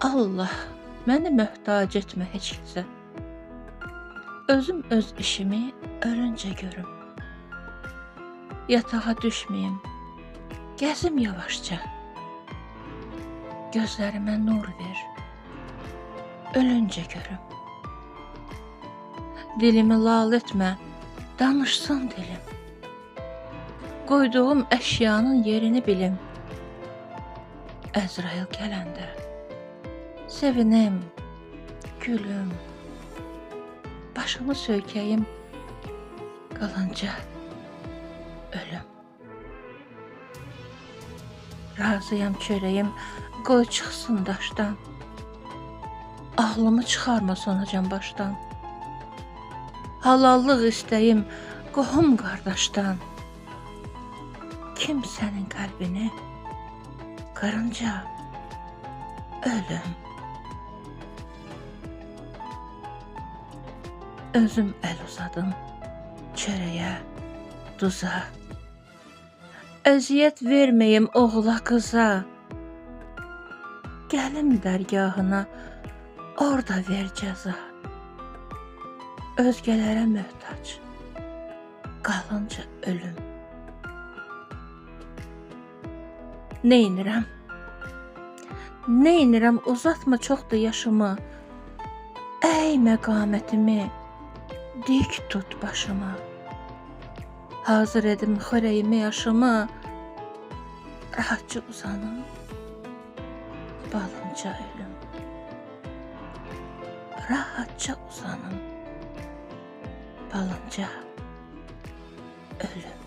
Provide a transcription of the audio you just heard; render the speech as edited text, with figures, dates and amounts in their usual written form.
Allah, məni möhtac etmə heç kəsə. Özüm öz işimi ölüncə görüm. Yatağa düşməyim, gəzim yavaşca. Gözlərimə nur ver, ölüncə görüm. Dilimi lal etmə, danışsın dilim. Qoyduğum əşyanın yerini bilim. Əzrail gələndə sevinim, gülüm. Başımı söykəyim, qalınca ölüm. Razıyam çörəyim, qoy çıxsın daşdan. Ağlımı çıxarma sonacan başdan. Halallıq istəyim qohum qardaşdan. Kim sənin qəlbini qırınca ölüm. Özüm əl uzadım çörəyə, duza. Əziyyət verməyim oğula qıza. Gəlim dərgahına, orada ver cəza. Özgələrə möhtac, qalınca ölüm. Neynirəm? Neynirəm, uzatma çoxdur yaşımı. Ey məqamətimi, dik tut başımı. Hazır edim xörəyimi, yaşımı. Rahatca uzanım, balınca ölüm. Rahatca uzanım, balınca ölüm.